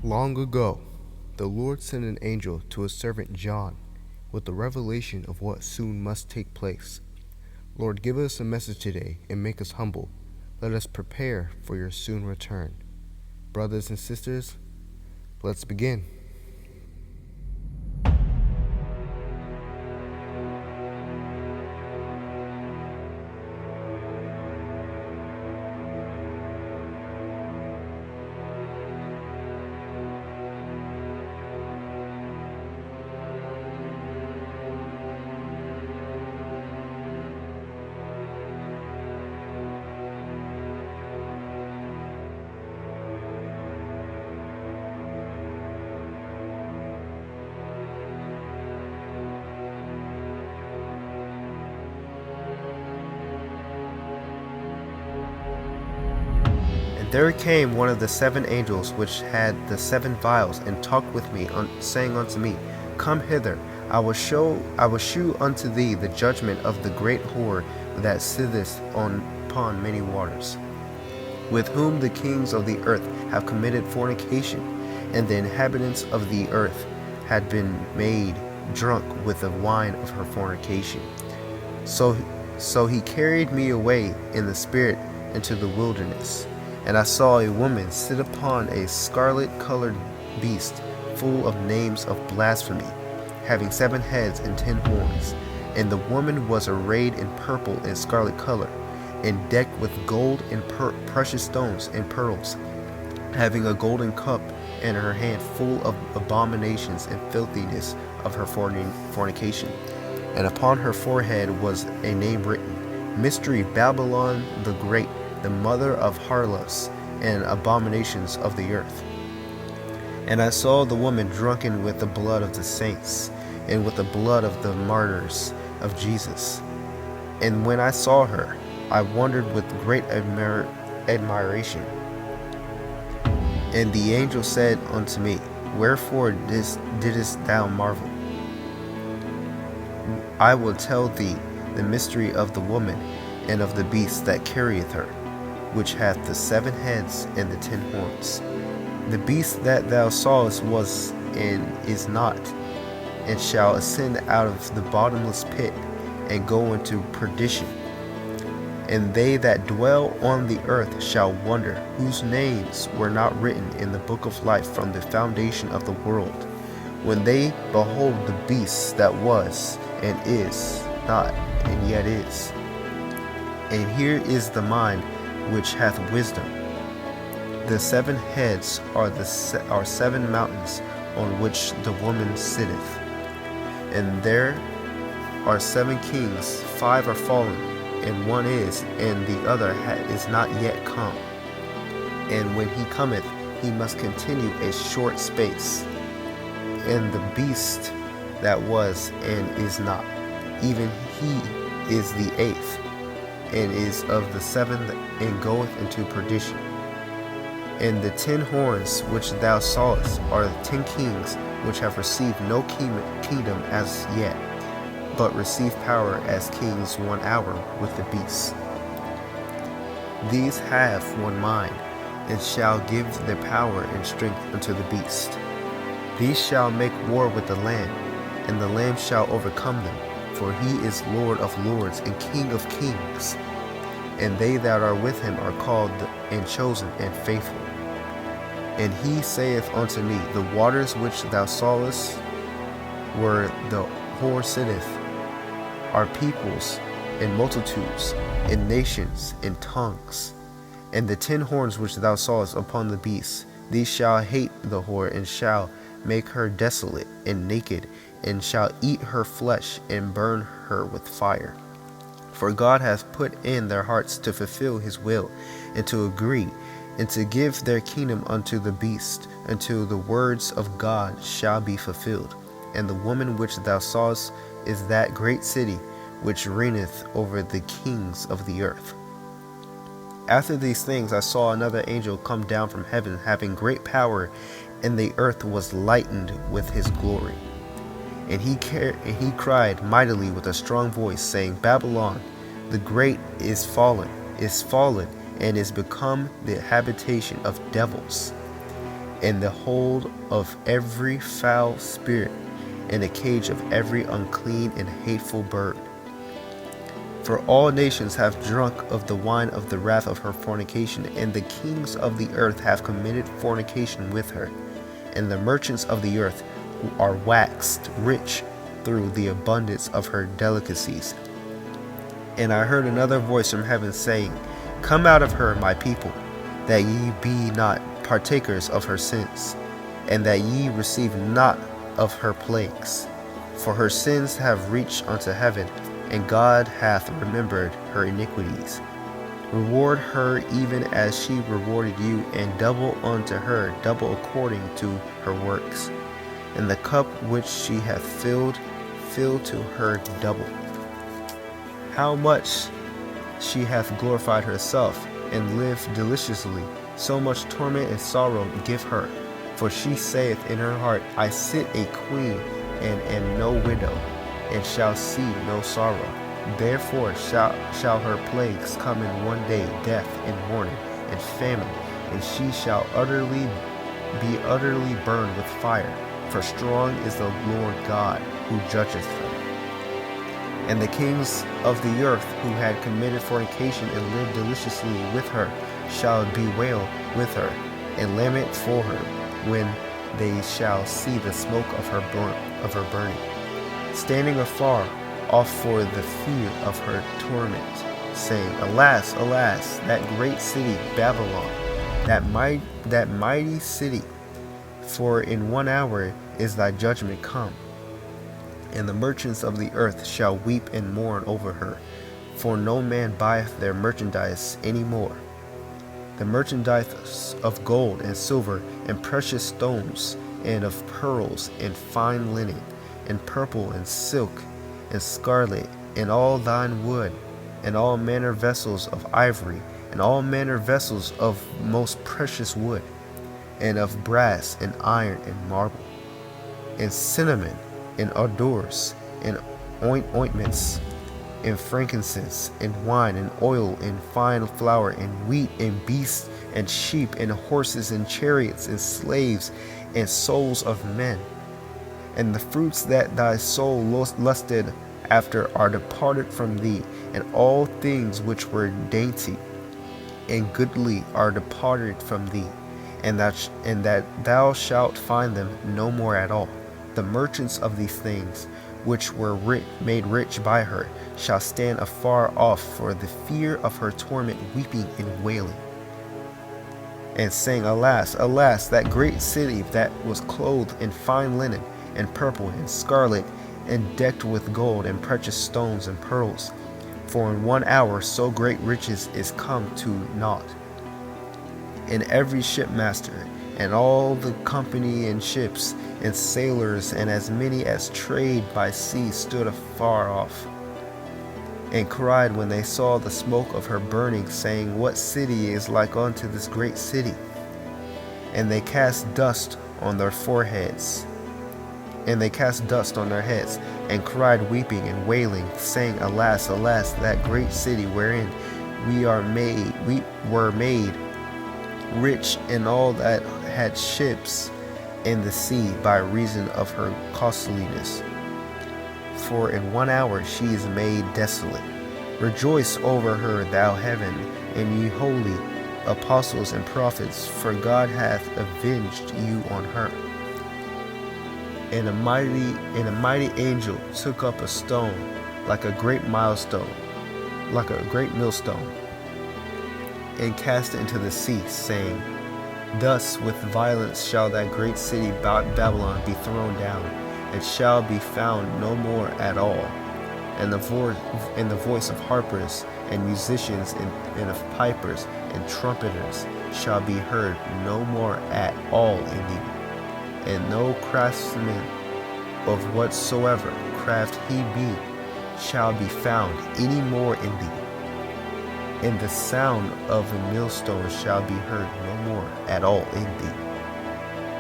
Long ago, the Lord sent an angel to his servant John with the revelation of what soon must take place. Lord, give us a message today and make us humble. Let us prepare for your soon return. Brothers and sisters, let's begin. There came one of the 7 angels which had the 7 vials, and talked with me, saying unto me, Come hither, I will shew unto thee the judgment of the great whore that sitteth upon many waters, with whom the kings of the earth have committed fornication, and the inhabitants of the earth had been made drunk with the wine of her fornication. So he carried me away in the spirit into the wilderness. And I saw a woman sit upon a scarlet-colored beast, full of names of blasphemy, having 7 heads and 10 horns. And the woman was arrayed in purple and scarlet color, and decked with gold and precious stones and pearls, having a golden cup in her hand full of abominations and filthiness of her fornication. And upon her forehead was a name written, Mystery, Babylon the Great, the mother of harlots and abominations of the earth. And I saw the woman drunken with the blood of the saints, and with the blood of the martyrs of Jesus. And when I saw her, I wondered with great admiration. And the angel said unto me, Wherefore didst thou marvel? I will tell thee the mystery of the woman and of the beast that carrieth her, which hath the 7 heads and the 10 horns. The beast that thou sawest was and is not, and shall ascend out of the bottomless pit, and go into perdition. And they that dwell on the earth shall wonder, whose names were not written in the book of life from the foundation of the world, when they behold the beast that was, and is not, and yet is. And here is the mind which hath wisdom. The 7 heads are 7 mountains on which the woman sitteth. And there are 7 kings, 5 are fallen, and one is, and the other is not yet come. And when he cometh, he must continue a short space. And the beast that was and is not, even he is the 8th, and is of the 7th, and goeth into perdition. And the 10 horns which thou sawest are the 10 kings which have received no kingdom as yet, but receive power as kings 1 hour with the beast. These have one mind, and shall give their power and strength unto the beast. These shall make war with the Lamb, and the Lamb shall overcome them, for he is Lord of lords and King of kings. And they that are with him are called and chosen and faithful. And he saith unto me, The waters which thou sawest, where the whore sitteth, are peoples and multitudes and nations and tongues. And the 10 horns which thou sawest upon the beast, these shall hate the whore, and shall make her desolate and naked, and shall eat her flesh, and burn her with fire. For God hath put in their hearts to fulfill his will, and to agree, and to give their kingdom unto the beast, until the words of God shall be fulfilled. And the woman which thou sawest is that great city, which reigneth over the kings of the earth. After these things I saw another angel come down from heaven, having great power, and the earth was lightened with his glory. And he cried mightily with a strong voice, saying, Babylon the great is fallen, and is become the habitation of devils, in the hold of every foul spirit, in the cage of every unclean and hateful bird. For all nations have drunk of the wine of the wrath of her fornication, and the kings of the earth have committed fornication with her, and the merchants of the earth are waxed rich through the abundance of her delicacies. And I heard another voice from heaven saying, Come out of her, my people, that ye be not partakers of her sins, and that ye receive not of her plagues. For her sins have reached unto heaven, and God hath remembered her iniquities. Reward her even as she rewarded you, and double unto her, double according to her works. And the cup which she hath filled, fill to her double. How much she hath glorified herself, and lived deliciously, so much torment and sorrow give her. For she saith in her heart, I sit a queen, and am no widow, and shall see no sorrow. Therefore shall her plagues come in one day, death, and mourning, and famine, and she shall be utterly burned with fire. For strong is the Lord God who judgeth her. And the kings of the earth who had committed fornication and lived deliciously with her shall bewail with her, and lament for her, when they shall see the smoke of her burning, standing afar off for the fear of her torment, saying, Alas, alas, that great city Babylon, that mighty city, for in 1 hour is thy judgment come. And the merchants of the earth shall weep and mourn over her, for no man buyeth their merchandise any more. The merchandise of gold and silver, and precious stones, and of pearls, and fine linen, and purple, and silk, and scarlet, and all thine wood, and all manner vessels of ivory, and all manner vessels of most precious wood, and of brass, and iron, and marble, and cinnamon, and odors, and ointments, and frankincense, and wine, and oil, and fine flour, and wheat, and beasts, and sheep, and horses, and chariots, and slaves, and souls of men. And the fruits that thy soul lusted after are departed from thee, and all things which were dainty and goodly are departed from thee, and that thou shalt find them no more at all. The merchants of these things, which were made rich by her, shall stand afar off for the fear of her torment, weeping and wailing, and saying, Alas, alas, that great city that was clothed in fine linen, and purple, and scarlet, and decked with gold, and precious stones, and pearls. For in 1 hour so great riches is come to naught. And every shipmaster, and all the company in ships, and sailors, and as many as trade by sea, stood afar off, and cried when they saw the smoke of her burning, saying, What city is like unto this great city? And they cast dust on their foreheads, and they cast dust on their heads, and cried, weeping and wailing, saying, Alas, alas, that great city wherein we were made rich, and all that had ships in the sea, by reason of her costliness. For in 1 hour she is made desolate. Rejoice over her, thou heaven, and ye holy apostles and prophets, for God hath avenged you on her. And a mighty angel took up a stone, like a great millstone, and cast it into the sea, saying, Thus with violence shall that great city Babylon be thrown down, and shall be found no more at all. And the voice of harpers and musicians, and of pipers and trumpeters shall be heard no more at all in thee. And no craftsman of whatsoever craft he be shall be found any more in thee. And the sound of a millstone shall be heard no more at all in thee.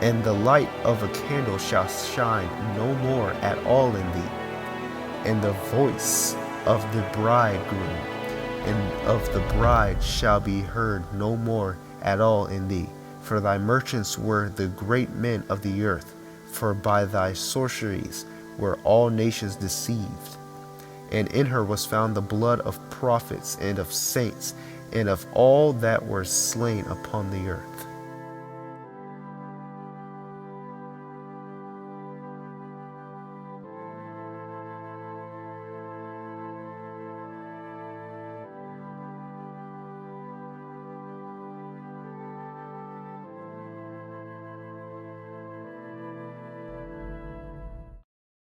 And the light of a candle shall shine no more at all in thee. And the voice of the bridegroom and of the bride shall be heard no more at all in thee. For thy merchants were the great men of the earth, for by thy sorceries were all nations deceived. And in her was found the blood of prophets and of saints and of all that were slain upon the earth.